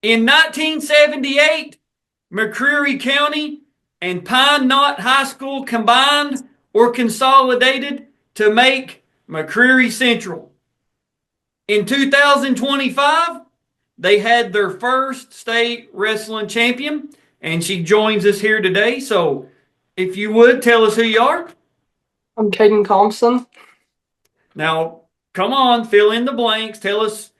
In 1978, McCreary County and Pine Knot High School combined or consolidated to make McCreary Central. In 2025, they had their first state wrestling champion, and she joins us here today. So if you would, tell us who you are. I'm Kayden Thompson. Now, come on, fill in the blanks. Tell us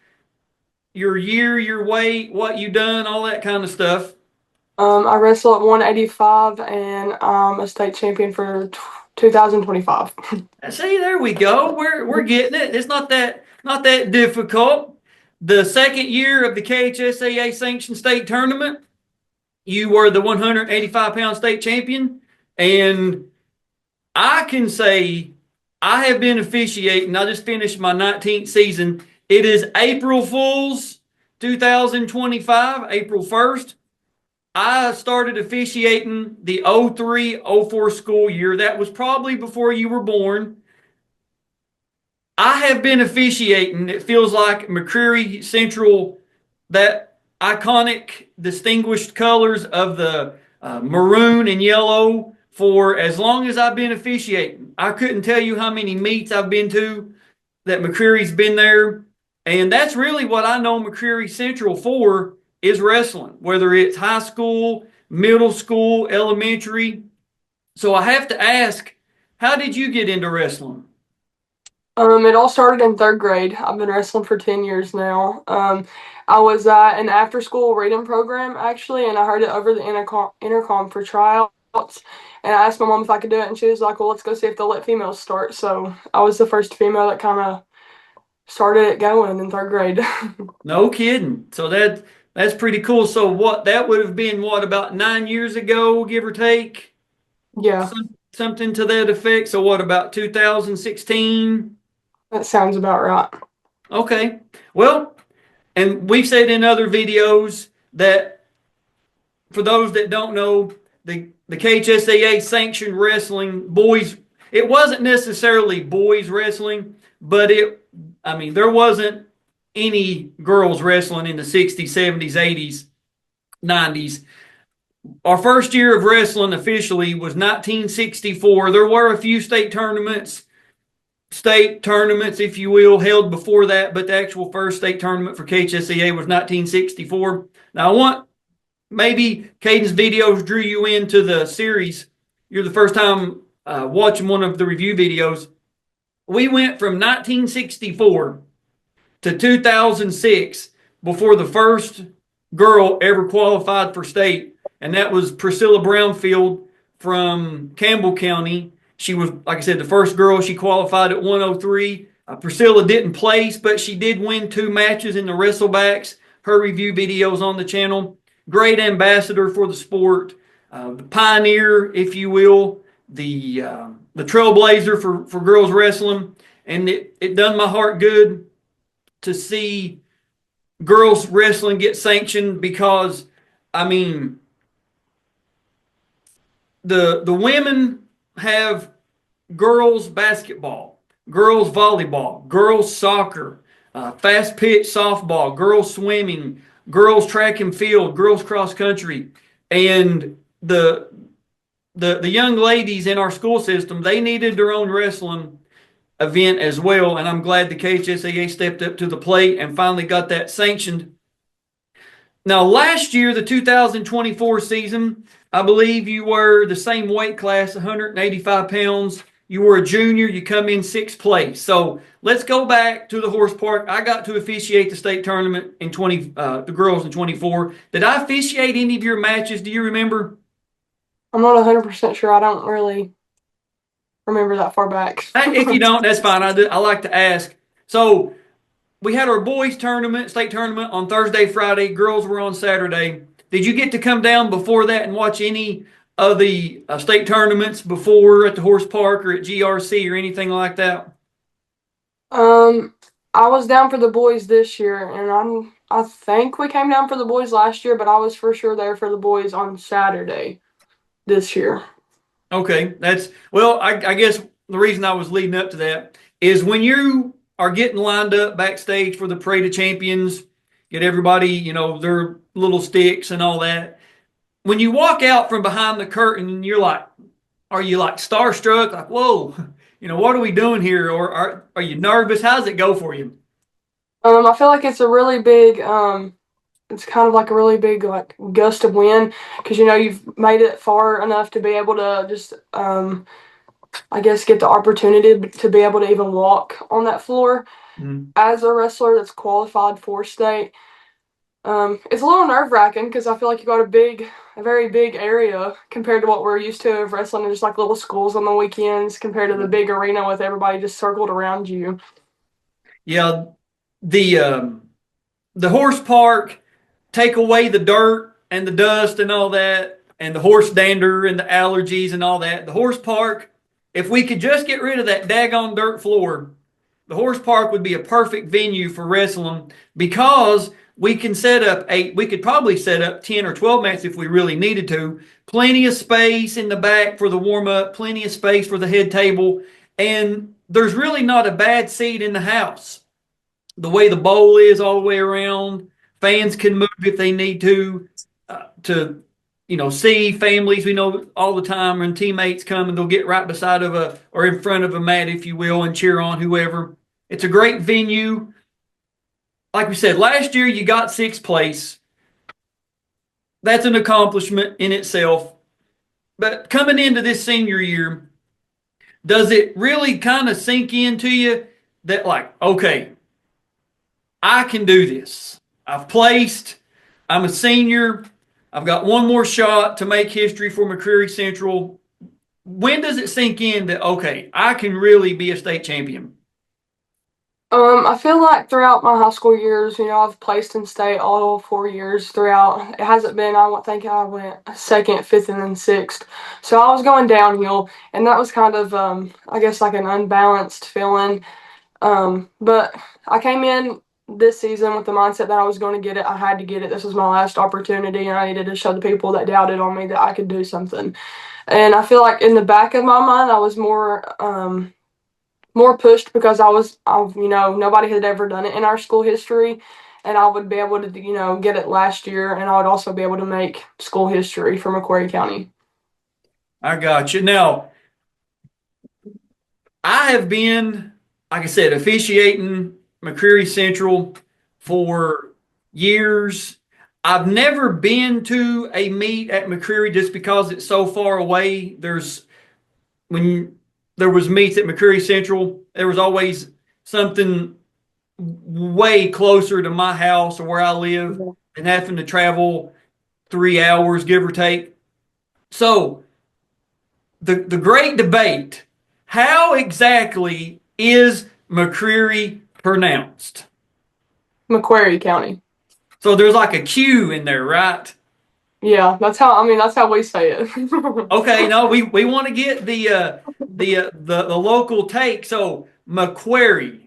your year, your weight, what you done, all that kind of stuff. I wrestle at 185, and I'm a state champion for 2025. See, there we go. We're getting it. It's not that difficult. The second year of the KHSAA sanctioned state tournament, you were the 185-pound state champion, and I can say I have been officiating. I just finished my 19th season. It is April Fool's 2025, April 1st. I started officiating the 03-04 school year. That was probably before you were born. I have been officiating. It feels like McCreary Central, that iconic, distinguished colors of the maroon and yellow, for as long as I've been officiating. I couldn't tell you how many meets I've been to that McCreary's been there. And that's really what I know McCreary Central for, is wrestling, whether it's high school, middle school, elementary. So I have to ask, how did you get into wrestling? It all started in third grade. I've been wrestling for 10 years now. I was at an after-school reading program, actually, and I heard it over the intercom for tryouts. And I asked my mom if I could do it, and she was like, well, let's go see if they'll let females start. So I was the first female that kind of started it going in third grade. No kidding. So that's pretty cool. So what, that would have been what, about 9 years ago, give or take? Yeah, Something to that effect. So what, about 2016? that sounds about right. Okay. Well, and we've said in other videos that, for those that don't know, the KHSAA sanctioned wrestling boys, it wasn't necessarily boys wrestling, but there wasn't any girls wrestling in the 60s, 70s, 80s, 90s. Our first year of wrestling officially was 1964. There were a few state tournaments, if you will, held before that, but the actual first state tournament for KHSAA was 1964. Now, maybe Kayden's videos drew you into the series. You're the first time watching one of the review videos. We went from 1964 to 2006 before the first girl ever qualified for state, and that was Priscilla Brownfield from Campbell County. She was, like I said, the first girl. She qualified at 103. Priscilla didn't place, but she did win 2 matches in the wrestlebacks. Her review videos on the channel. Great ambassador for the sport, the pioneer, if you will, the trailblazer for girls wrestling. And it done my heart good to see girls wrestling get sanctioned, because, the women have girls basketball, girls volleyball, girls soccer, fast pitch softball, girls swimming, girls track and field, girls cross country. And the young ladies in our school system, they needed their own wrestling event as well, and I'm glad the KHSAA stepped up to the plate and finally got that sanctioned. Now, last year, the 2024 season, I believe you were the same weight class, 185 pounds. You were a junior. You come in 6th place. So let's go back to the horse park. I got to officiate the state tournament in the girls in 24. Did I officiate any of your matches? Do you remember? I'm not 100% sure. I don't really remember that far back. If you don't, that's fine. I like to ask. So we had our boys tournament, state tournament, on Thursday, Friday. Girls were on Saturday. Did you get to come down before that and watch any of the state tournaments before at the horse park or at GRC or anything like that? I was down for the boys this year, and I think we came down for the boys last year, but I was for sure there for the boys on Saturday this year. Okay, I guess the reason I was leading up to that is when you are getting lined up backstage for the Parade of Champions, get everybody, they're little sticks and all that. When you walk out from behind the curtain, are you like starstruck? Like, whoa, what are we doing here? Or are you nervous? How does it go for you? I feel like it's a really big, it's kind of like a really big like gust of wind because you've made it far enough to be able to just I guess get the opportunity to be able to even walk on that floor Mm. as a wrestler that's qualified for state. It's a little nerve-wracking because I feel like you got a very big area compared to what we're used to of wrestling in just like little schools on the weekends compared to the big arena with everybody just circled around you. Yeah, the horse park, take away the dirt and the dust and all that, and the horse dander and the allergies and all that. The horse park, if we could just get rid of that daggone dirt floor, the horse park would be a perfect venue for wrestling because we could probably set up 10 or 12 mats if we really needed to. Plenty of space in the back for the warm up, plenty of space for the head table, and there's really not a bad seat in the house. The way the bowl is all the way around, fans can move if they need to see families we know all the time and teammates come and they'll get right beside or in front of a mat, if you will, and cheer on whoever. It's a great venue. Like we said, last year you got sixth place. That's an accomplishment in itself. But coming into this senior year, does it really kind of sink into you that, like, okay, I can do this. I've placed. I'm a senior. I've got one more shot to make history for McCreary Central. When does it sink in that, okay, I can really be a state champion? I feel like throughout my high school years, I've placed in state all 4 years throughout. It hasn't been, I don't think I went second, fifth, and then sixth. So I was going downhill, and that was kind of, I guess, like an unbalanced feeling. But I came in this season with the mindset that I was going to get it. I had to get it. This was my last opportunity, and I needed to show the people that doubted on me that I could do something. And I feel like in the back of my mind, I was more pushed because nobody had ever done it in our school history, and I would be able to, get it last year, and I would also be able to make school history for McCreary County. I got you. Now, I have been, like I said, officiating McCreary Central for years. I've never been to a meet at McCreary just because it's so far away. When there was meets at McCreary Central, there was always something way closer to my house or where I live than having to travel 3 hours, give or take. So the great debate, how exactly is McCreary pronounced? McCreary County. So there's like a Q in there, right? Yeah, that's how we say it. Okay, no, we want to get the local take. So McQuarrie.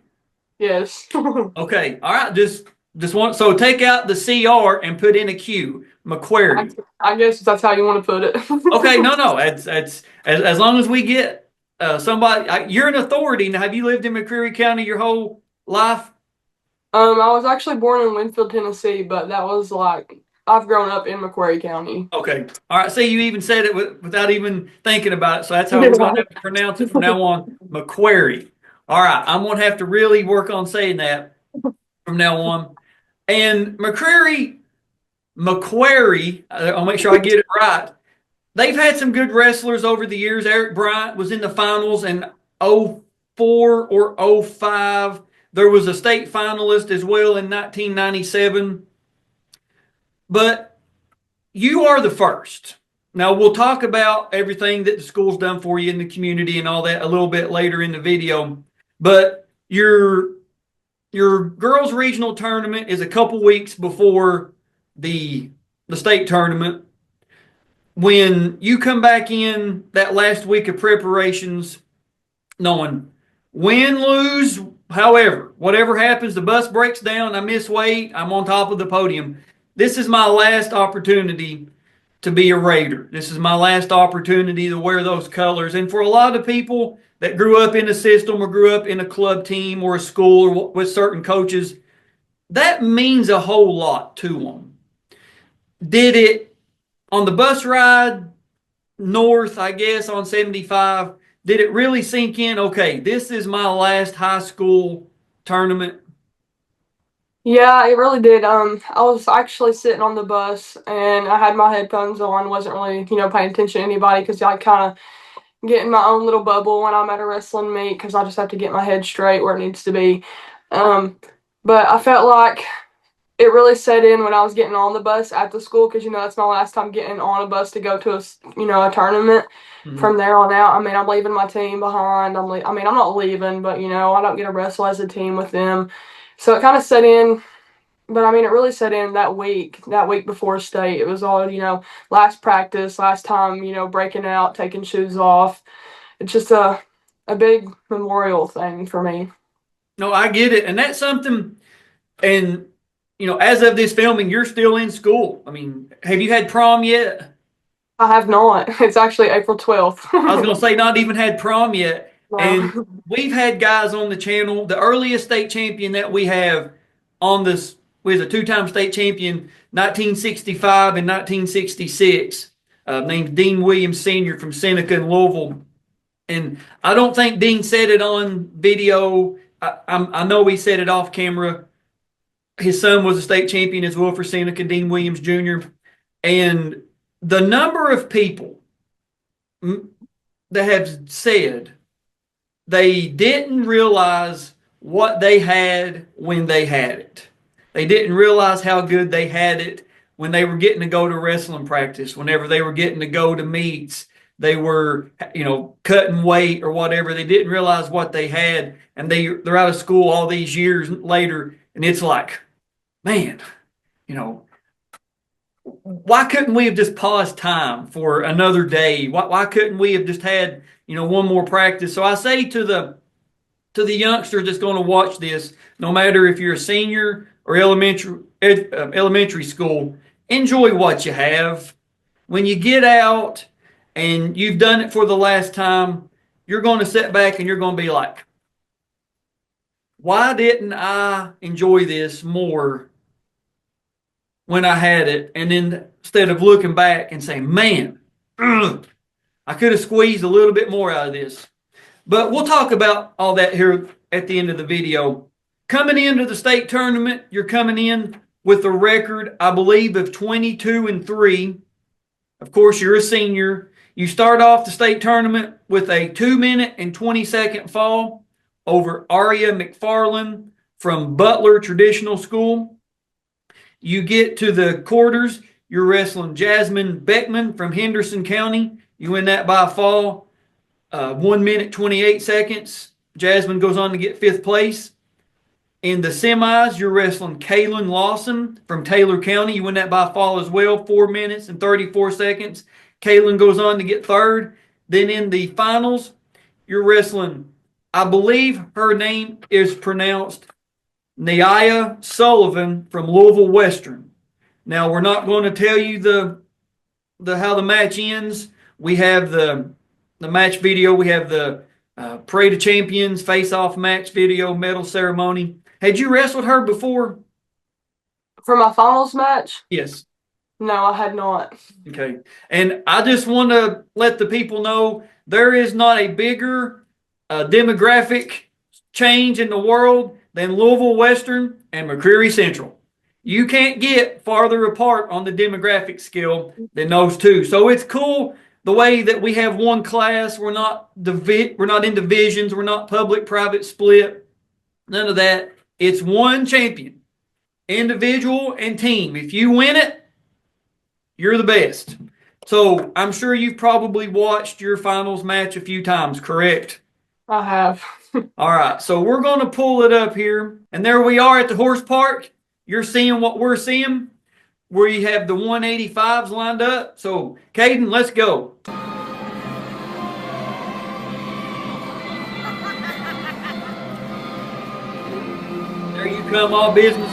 Yes. Okay, all right. Just take out the CR and put in a Q. McQuarrie. I guess that's how you want to put it. Okay, no. That's as long as we get somebody. You're an authority. Now, have you lived in McCreary County your whole life? I was actually born in Winfield, Tennessee, but that was like I've grown up in McCreary County. Okay. All right. See, you even said it without even thinking about it. So that's how we're going to have to pronounce it from now on. McQuarrie. All right. I'm going to have to really work on saying that from now on. And McQuarrie, I'll make sure I get it right. They've had some good wrestlers over the years. Eric Bryant was in the finals in '04 or '05. There was a state finalist as well in 1997. But you are the first. Now, we'll talk about everything that the school's done for you in the community and all that a little bit later in the video. But your girls' regional tournament is a couple weeks before the state tournament. When you come back in that last week of preparations, knowing win, lose, however, whatever happens, the bus breaks down, I miss weight, I'm on top of the podium. This is my last opportunity to be a Raider. This is my last opportunity to wear those colors. And for a lot of people that grew up in a system or grew up in a club team or a school or with certain coaches, that means a whole lot to them. did it on the bus ride north, I guess, on 75. Did it really sink in? Okay, this is my last high school tournament. Yeah, it really did. I was actually sitting on the bus and I had my headphones on, wasn't really, paying attention to anybody because I kind of get in my own little bubble when I'm at a wrestling meet because I just have to get my head straight where it needs to be. Um, but I felt like it really set in when I was getting on the bus at the school because that's my last time getting on a bus to go to a tournament. Mhm. From there on out, I mean, I'm leaving my team behind. I mean, I'm not leaving, but I don't get to wrestle as a team with them. So it kind of set in, but I mean, it really set in that week before state. It was all, last practice, last time, breaking out, taking shoes off. It's just a big memorial thing for me. No, I get it. And that's something, and, as of this filming, you're still in school. I mean, have you had prom yet? I have not. It's actually April 12th. I was going to say, not even had prom yet. And No. we've had guys on the channel. The earliest state champion that we have on this was a two-time state champion, 1965 and 1966, named Dean Williams Sr. from Seneca and Louisville. And I don't think Dean said it on video. I know he said it off camera. His son was a state champion as well for Seneca, Dean Williams Jr. And the number of people that have said they didn't realize what they had when they had it. They didn't realize how good they had it when they were getting to go to wrestling practice, whenever they were getting to go to meets, they were, cutting weight or whatever. They didn't realize what they had, and they're out of school all these years later, and it's like, man, you know, why couldn't we have just paused time for another day? Why couldn't we have just had, one more practice? So I say to the youngster that's going to watch this, no matter if you're a senior or elementary school, enjoy what you have. When you get out and you've done it for the last time, you're going to sit back and you're going to be like, why didn't I enjoy this more when I had it? And then instead of looking back and saying, man, I could have squeezed a little bit more out of this. But we'll talk about all that here at the end of the video. Coming into the state tournament, you're coming in with a record, I believe, of 22-3. Of course, you're a senior. You start off the state tournament with a 2-minute and 20-second fall over Aria McFarland from Butler Traditional School. You get to the quarters. You're wrestling Jasmine Beckman from Henderson County. You win that by a fall. 1 minute, 28 seconds. Jasmine goes on to get 5th place. In the semis, you're wrestling Kaylin Lawson from Taylor County. You win that by a fall as well, 4 minutes and 34 seconds. Kaylin goes on to get 3rd. Then in the finals, you're wrestling, I believe her name is pronounced Nia Sullivan from Louisville Western. Now, we're not going to tell you the how the match ends. We have the match video. We have the Parade of Champions face-off match video, medal ceremony. Had you wrestled her before? For my finals match? Yes. No, I had not. Okay. And I just want to let the people know there is not a bigger demographic change in the world than Louisville Western and McCreary Central. You can't get farther apart on the demographic scale than those two. So it's cool the way that we have one class. We're not in divisions. We're not public private split. None of that. It's one champion, individual and team. If you win it, you're the best. So I'm sure you've probably watched your finals match a few times, correct? I have. All right. So we're going to pull it up here. And there we are at the horse park. You're seeing what we're seeing, where you have the 185s lined up. So, Kayden, let's go. There you come, all business.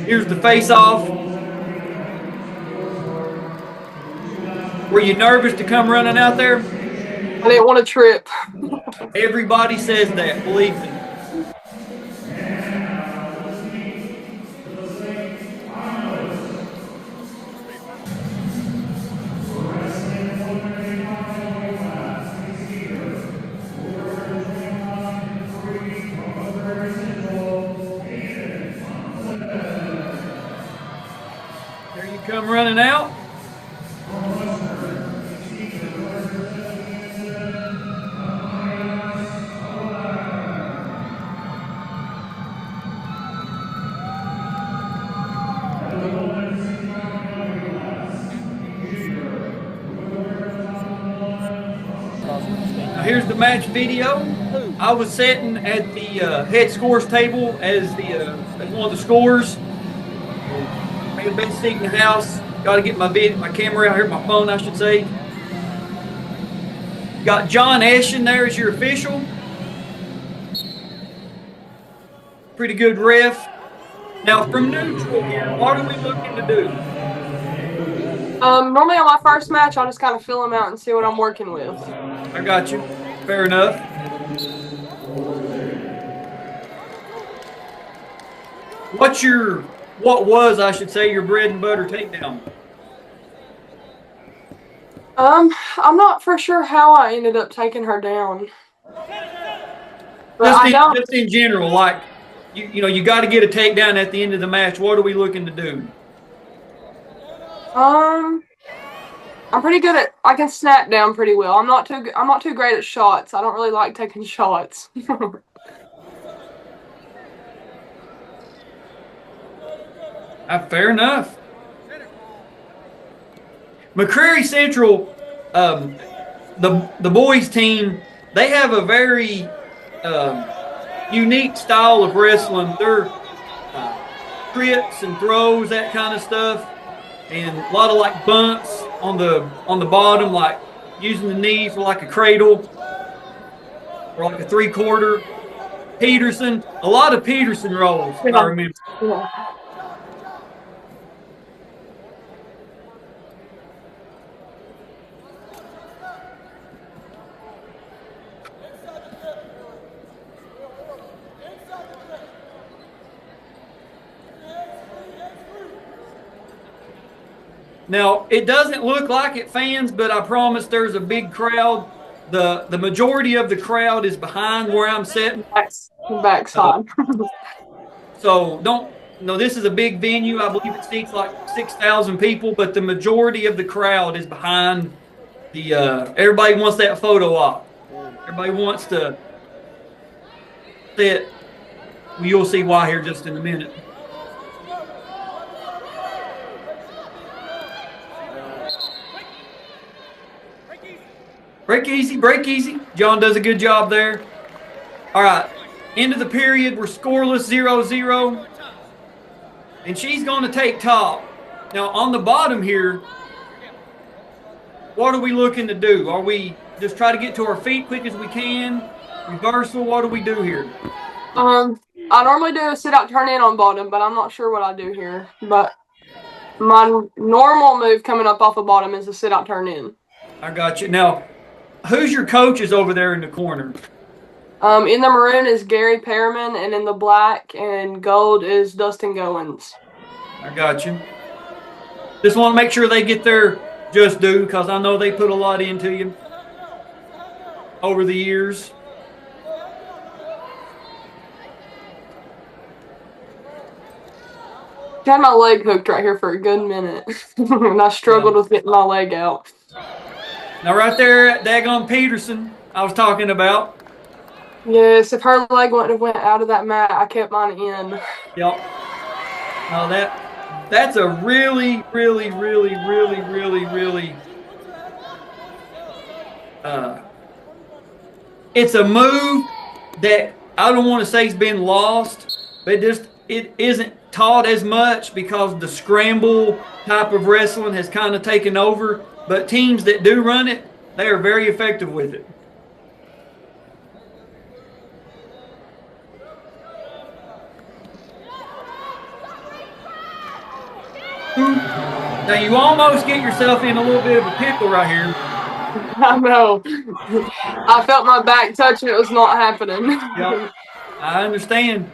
Here's the face-off. Were you nervous to come running out there? I didn't want to trip. Everybody says that, believe me. There you come running out. Now here's the match video. I was sitting at the head scores table as as one of the scores. Made the best seat in the house. Got to get my camera out here, my phone, I should say. Got John Eshin there as your official. Pretty good ref. Now from neutral here, what are we looking to do? Normally on my first match, I'll just kind of fill them out and see what I'm working with. I got you. Fair enough. What was, I should say, your bread and butter takedown? I'm not for sure how I ended up taking her down. But Just in general, like you got to get a takedown at the end of the match. What are we looking to do? I'm pretty good at. I can snap down pretty well. I'm not too great at shots. I don't really like taking shots. Fair enough. McCreary Central, the boys team, they have a very unique style of wrestling. They're trips and throws, that kind of stuff, and a lot of like bumps on the bottom, like using the knee for like a cradle or like a 3/4. Peterson, a lot of Peterson rolls, if I remember. Yeah. Now, it doesn't look like it, fans, but I promise there's a big crowd. The majority of the crowd is behind where I'm sitting. Backside. So this is a big venue. I believe it seats like 6,000 people, but the majority of the crowd is behind the everybody wants that photo op. Everybody wants to sit. Well, you'll see why here just in a minute. Break easy, break easy. John does a good job there. All right, end of the period. We're scoreless, 0-0. And she's going to take top. Now, on the bottom here, what are we looking to do? Are we just try to get to our feet quick as we can? Reversal, what do we do here? I normally do a sit-out turn-in on bottom, but I'm not sure what I do here. But my normal move coming up off of bottom is a sit-out turn-in. I got you. Now, who's your coaches over there in the corner? In the maroon is Gary Perriman, and in the black and gold is Dustin Goins. I got you. Just want to make sure they get their just due because I know they put a lot into you over the years. I had my leg hooked right here for a good minute, and I struggled with getting my leg out. Now, right there at Dagon Peterson, I was talking about. Yes, if her leg wouldn't have went out of that mat, I kept mine in. Yep. Now that's a really, really, really, really, really, really. It's a move that I don't want to say has been lost, but it isn't taught as much because the scramble type of wrestling has kind of taken over. But teams that do run it, they are very effective with it. Now you almost get yourself in a little bit of a pickle right here. I know. I felt my back touch and it was not happening. Yeah, I understand.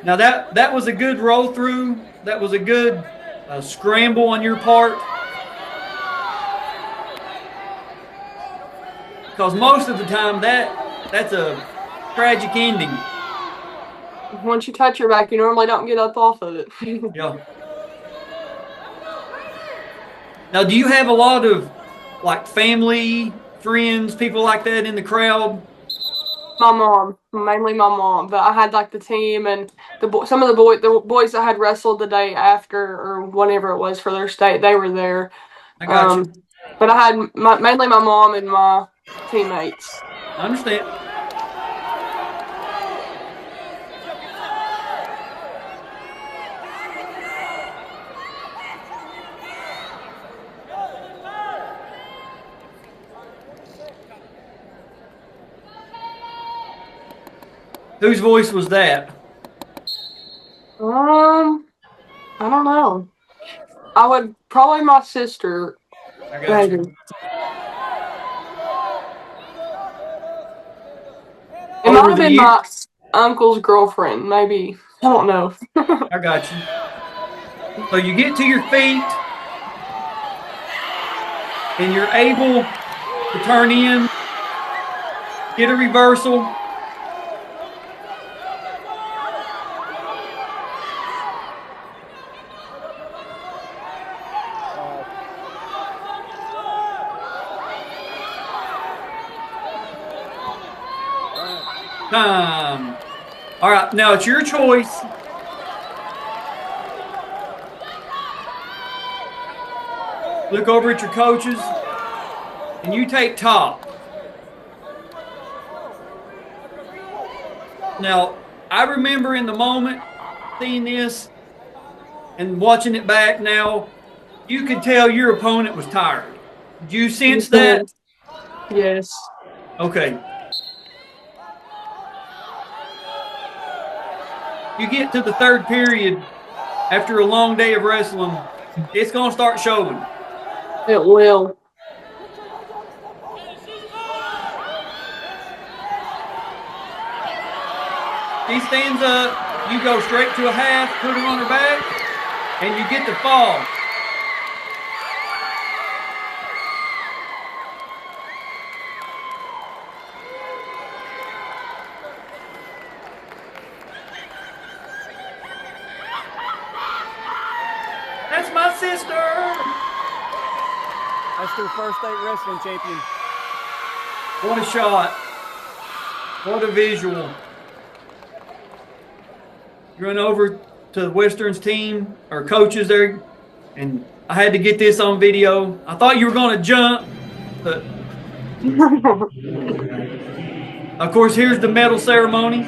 Now that was a good roll through. That was a good scramble on your part. Because most of the time that's a tragic ending. Once you touch your back, you normally don't get up off of it. Yeah. Now, do you have a lot of like family, friends, people like that in the crowd? My mom, mainly my mom, but I had like the team and some of the boys that had wrestled the day after or whenever it was for their state, they were there. I got you. But I had mainly my mom and my teammates. I understand. Whose voice was that? I don't know. I would probably my sister. I got you. It might have been my uncle's girlfriend, maybe. I don't know. I got you. So you get to your feet and you're able to turn in, get a reversal. Time. All right, now it's your choice. Look over at your coaches, and you take top. Now, I remember in the moment seeing this and watching it back now, you could tell your opponent was tired. Did you sense that? Yes. Okay. You get to the third period after a long day of wrestling, it's going to start showing. It will. She stands up, you go straight to a half, put her on her back, and you get the fall. That's my sister. That's their first state wrestling champion. What a shot. What a visual. Run over to the Western's team or coaches there, and I had to get this on video. I thought you were going to jump, but of course, here's the medal ceremony.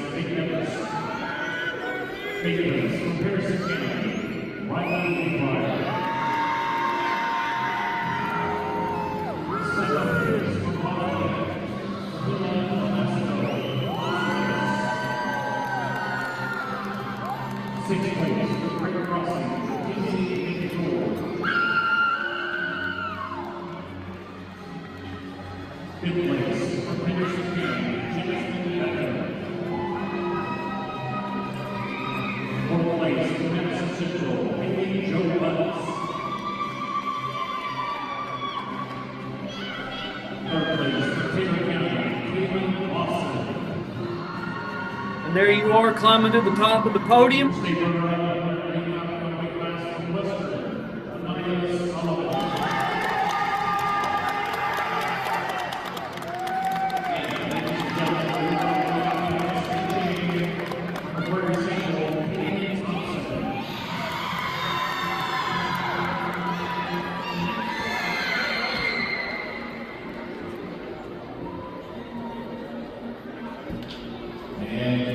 And there you are climbing to the top of the podium.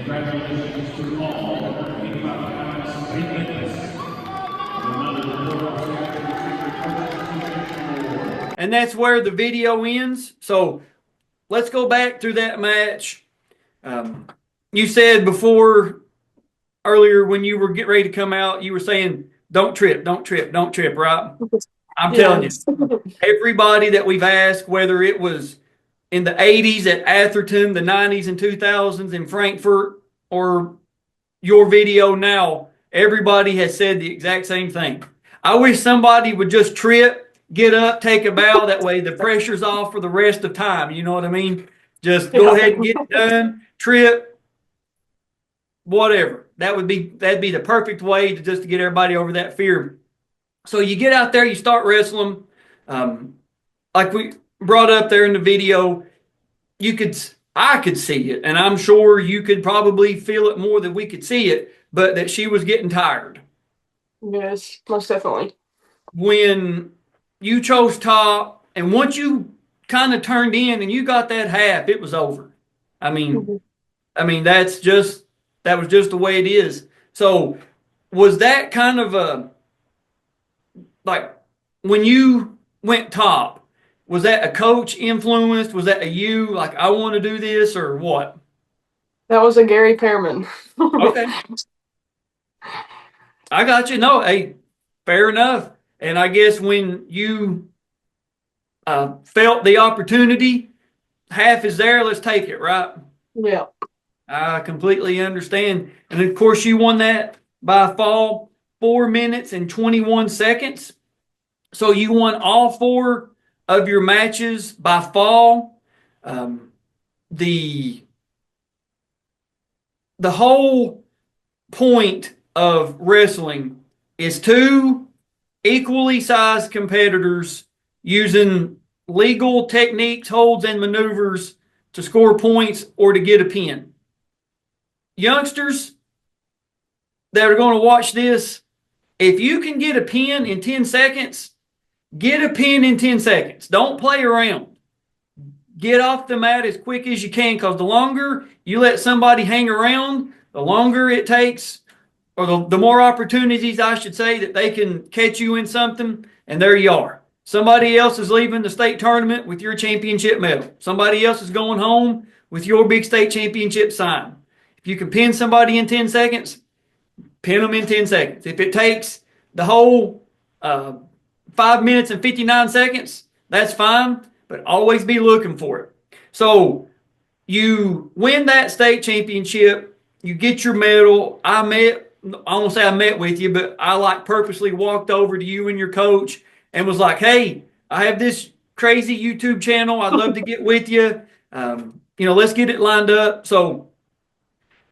Congratulations to all 85 pounds weight lifts. And that's where the video ends. So let's go back through that match. You said before, earlier when you were getting ready to come out, you were saying, don't trip, don't trip, don't trip, right? I'm telling you, Yes. everybody that we've asked, whether it was in the 80s at Atherton, the 90s and 2000s in Frankfurt, or your video now, everybody has said the exact same thing. I wish somebody would just trip, get up, take a bow. That way the pressure's off for the rest of time. You know what I mean? Just go ahead and get it done, trip, whatever. That'd be the perfect way to just to get everybody over that fear. So you get out there, you start wrestling. Like we brought up there in the video, I could see it, and I'm sure you could probably feel it more than we could see it, but that she was getting tired. Yes, most definitely. When you chose top, and once you kind of turned in and you got that half, it was over. I mean, that was just the way it is. So was that kind of a, like, when you went top, was that a coach influenced? Was that a you, like, I want to do this, or what? That was a Gary Pearman. Okay. I got you. No, hey, fair enough. And I guess when you felt the opportunity, half is there, let's take it, right? Yeah. I completely understand. And of course, you won that by fall, 4 minutes and 21 seconds. So you won all 4 of your matches by fall. The whole point of wrestling is 2 equally sized competitors using legal techniques, holds, and maneuvers to score points or to get a pin. Youngsters that are going to watch this, if you can get a pin in 10 seconds, get a pin in 10 seconds. Don't play around. Get off the mat as quick as you can, because the longer you let somebody hang around, the longer it takes, or the more opportunities, I should say, that they can catch you in something, and there you are. Somebody else is leaving the state tournament with your championship medal. Somebody else is going home with your big state championship sign. If you can pin somebody in 10 seconds, pin them in 10 seconds. If it takes the whole 5 minutes and 59 seconds, that's fine, but always be looking for it. So you win that state championship, you get your medal. I won't say I met with you, but I purposely walked over to you and your coach and was like, hey, I have this crazy YouTube channel. I'd love to get with you. Let's get it lined up. So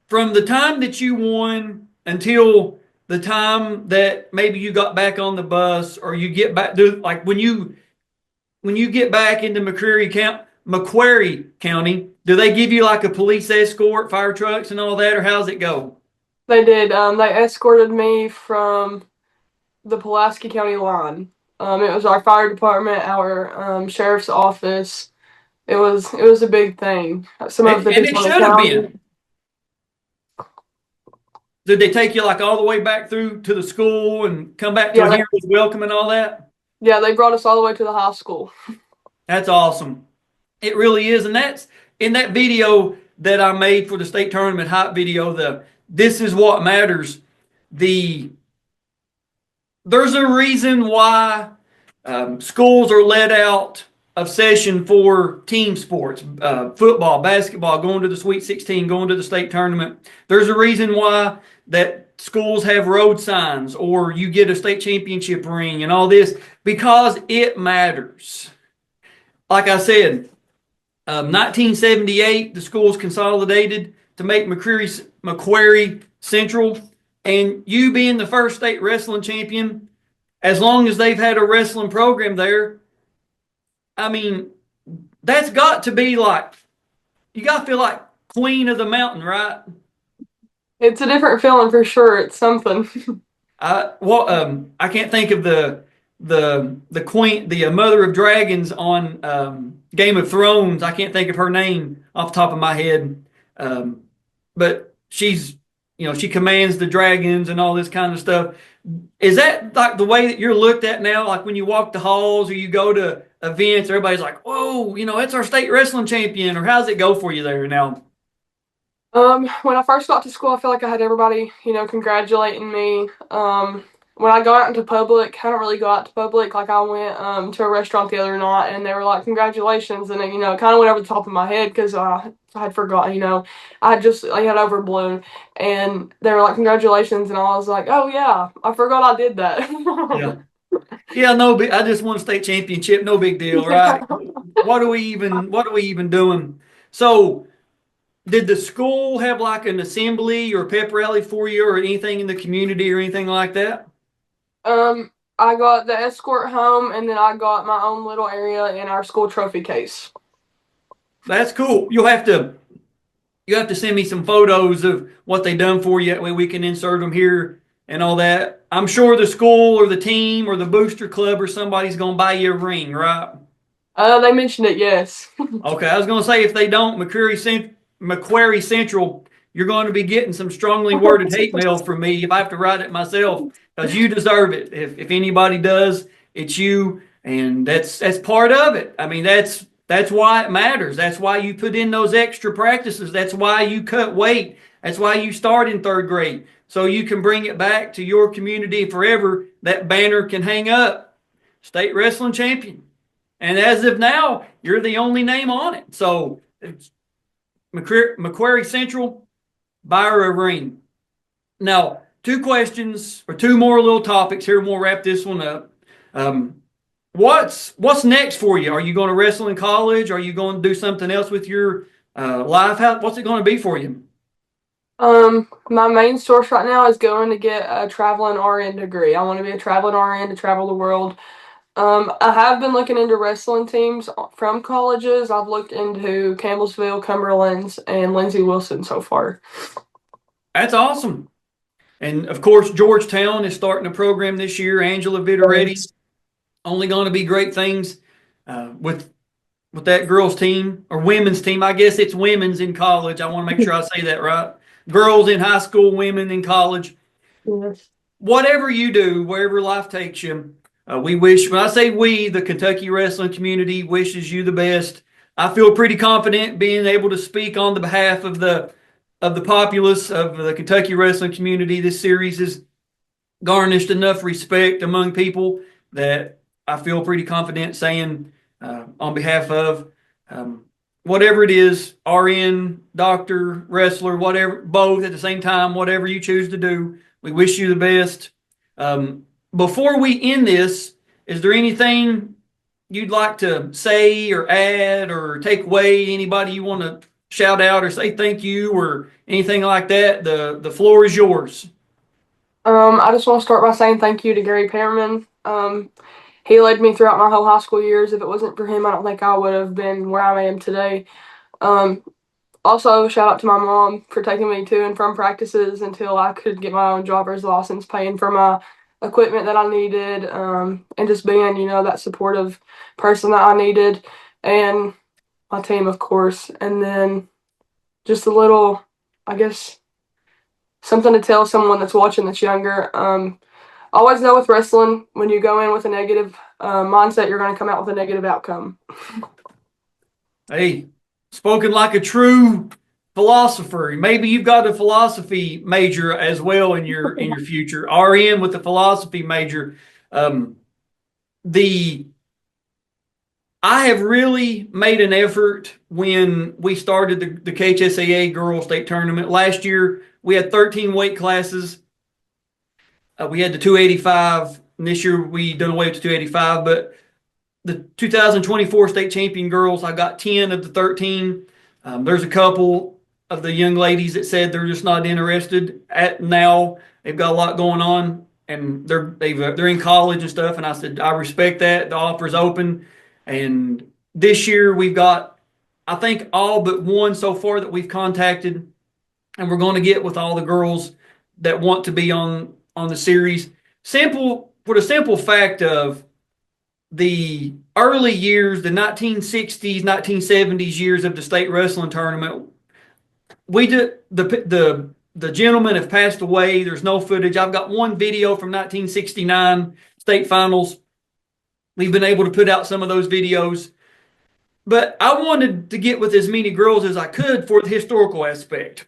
from the time that you won until the time that maybe you got back on the bus, or you get back, like when you get back into McCreary County, do they give you like a police escort, fire trucks and all that, or how's it go? They did. They escorted me from the Pulaski County line. It was our fire department, our sheriff's office. It was a big thing. Some of the And it people in should the have county. been. Did they take you like all the way back through to the school and come back to Yeah, a hero's welcome and all that? Yeah, they brought us all the way to the high school. That's awesome. It really is. And that's in that video that I made for the state tournament hype video, this is what matters. There's a reason why schools are let out of session for team sports, football, basketball, going to the Sweet 16, going to the state tournament. There's a reason why that schools have road signs, or you get a state championship ring and all this, because it matters. Like I said, 1978, the schools consolidated to make McCreary Central, and you being the first state wrestling champion, as long as they've had a wrestling program there, I mean, that's got to be like, you got to feel like queen of the mountain, right? It's a different feeling for sure. It's something. I can't think of the queen, the mother of dragons on Game of Thrones. I can't think of her name off the top of my head, but she's, she commands the dragons and all this kind of stuff. Is that like the way that you're looked at now? Like when you walk the halls or you go to events, everybody's like, "Whoa, it's our state wrestling champion," or how's it go for you there now? When I first got to school, I felt like I had everybody, congratulating me. when I go out into public, I don't really go out to public. Like I went to a restaurant the other night, and they were like, "Congratulations!" And it, it kind of went over the top of my head because I had forgotten. I had overblown, and they were like, "Congratulations!" And I was like, "Oh yeah, I forgot I did that." Yeah. Yeah, no, I just won a state championship. No big deal, right? What are we even doing? So, did the school have like an assembly or pep rally for you, or anything in the community, or anything like that? I got the escort home, and then I got my own little area in our school trophy case. That's cool. You have to send me some photos of what they done for you. That way we can insert them here and all that. I'm sure the school or the team or the booster club or somebody's gonna buy you a ring, right? They mentioned it, yes. Okay, I was gonna say if they don't, McCreary Central, you're going to be getting some strongly worded hate mail from me if I have to write it myself, because you deserve it. If anybody does, it's you, and that's part of it. I mean, that's why it matters. That's why you put in those extra practices. That's why you cut weight. That's why you start in third grade, so you can bring it back to your community forever. That banner can hang up, state wrestling champion. And as of now, you're the only name on it. So it's McCreary Central, buy her a ring. Now, two questions or two more little topics here, and we'll wrap this one up. What's next for you? Are you going to wrestle in college? Are you going to do something else with your life? What's it going to be for you? My main source right now is going to get a traveling RN degree. I want to be a traveling RN to travel the world. I have been looking into wrestling teams from colleges. I've looked into Campbellsville, Cumberland's, and Lindsey Wilson so far. That's awesome. And of course, Georgetown is starting a program this year. Angela Viteretti, only going to be great things with that girls team or women's team. I guess it's women's in college. I want to make sure I say that right. Girls in high school, women in college. Yes. Whatever you do, wherever life takes you, we wish, when I say we, the Kentucky wrestling community wishes you the best. I feel pretty confident being able to speak on the behalf of the populace of the Kentucky wrestling community. This series has garnished enough respect among people that I feel pretty confident saying on behalf of whatever it is, RN, doctor, wrestler, whatever, both at the same time, whatever you choose to do, we wish you the best. Before we end this, is there anything you'd like to say or add or take away? Anybody you want to shout out or say thank you or anything like that? The floor is yours. I just want to start by saying thank you to Gary Pearman. He led me throughout my whole high school years. If it wasn't for him, I don't think I would have been where I am today. Also, shout out to my mom for taking me to and from practices until I could get my own driver's license, paying for my equipment that I needed, and just being, that supportive person that I needed, and my team, of course. And then just a little, I guess, something to tell someone that's watching that's younger. Always know with wrestling, when you go in with a negative mindset, you're going to come out with a negative outcome. Hey, spoken like a true philosopher. Maybe you've got a philosophy major as well in your future. RN with the philosophy major. I have really made an effort when we started the KHSAA Girls State Tournament. Last year, we had 13 weight classes. We had the 285, and this year we done away with the 285. But the 2024 state champion girls, I got 10 of the 13. There's a couple of the young ladies that said they're just not interested at now. They've got a lot going on, and they're in college and stuff. And I said, I respect that. The offer's open. And this year we've got, I think, all but one so far that we've contacted, and we're going to get with all the girls that want to be on the series. For the simple fact of the early years, the 1960s, 1970s years of the state wrestling tournament, we did the gentlemen have passed away. There's no footage. I've got one video from 1969 state finals. We've been able to put out some of those videos, but I wanted to get with as many girls as I could for the historical aspect,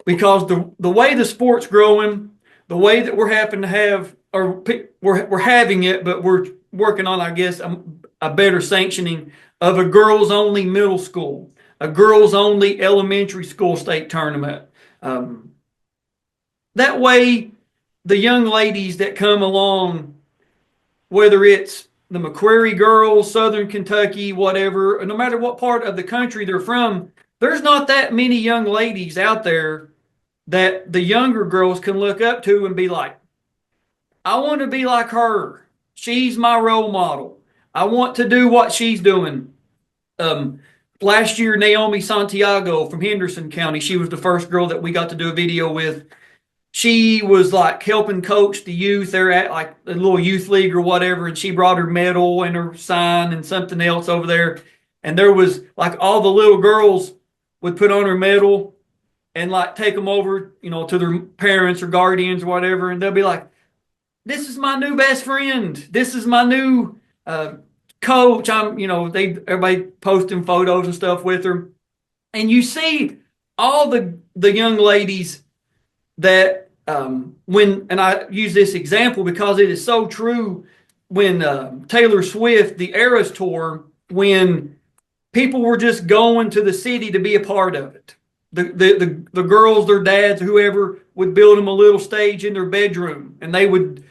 because the way the sport's growing, the way that we're having to have we're having it, but we're working on, I guess, a better sanctioning of a girls only middle school, a girls only elementary school state tournament. That way, the young ladies that come along, whether it's the McCreary girls, Southern Kentucky, whatever, no matter what part of the country they're from, there's not that many young ladies out there that the younger girls can look up to and be like, I want to be like her. She's my role model. I want to do what she's doing. Last year, Naomi Santiago from Henderson County, she was the first girl that we got to do a video with. She was like helping coach the youth. They're at like a little youth league or whatever, and she brought her medal and her sign and something else over there. And there was like all the little girls would put on her medal and like take them over, to their parents or guardians or whatever, and they'll be like, "This is my new best friend. This is my new coach." Everybody posting photos and stuff with her, and you see all the young ladies that and I use this example because it is so true. When Taylor Swift, the Eras Tour, when people were just going to the city to be a part of it, the girls, their dads, whoever, would build them a little stage in their bedroom, and they would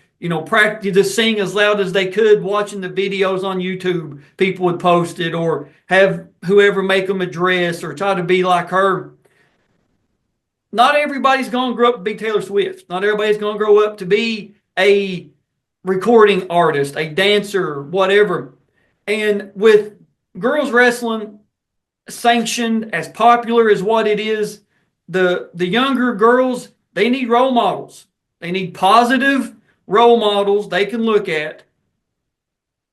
practice to sing as loud as they could, watching the videos on YouTube. People would post it, or have whoever make them a dress, or try to be like her. Not everybody's going to grow up to be Taylor Swift. Not everybody's going to grow up to be a recording artist, a dancer, whatever. And with girls wrestling sanctioned, as popular as what it is, the younger girls, they need role models. They need positive role models they can look at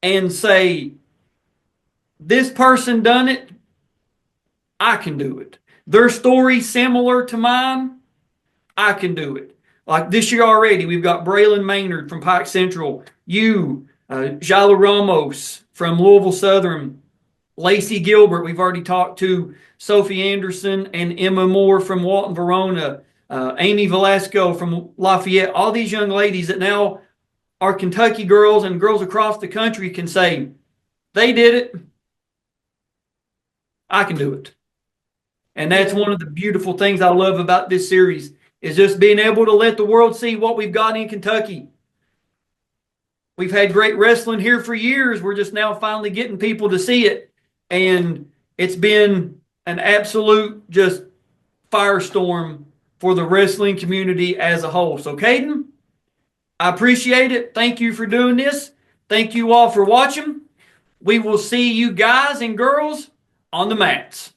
and say, this person done it, I can do it. Their story similar to mine, I can do it. Like this year already, we've got Braylon Maynard from Pike Central, Jala Ramos from Louisville Southern, Lacey Gilbert, we've already talked to, Sophie Anderson and Emma Moore from Walton Verona, Amy Velasco from Lafayette. All these young ladies that now are Kentucky girls and girls across the country can say, they did it, I can do it. And that's one of the beautiful things I love about this series, is just being able to let the world see what we've got in Kentucky. We've had great wrestling here for years. We're just now finally getting people to see it. And it's been an absolute just firestorm for the wrestling community as a whole. So, Kayden, I appreciate it. Thank you for doing this. Thank you all for watching. We will see you guys and girls on the mats.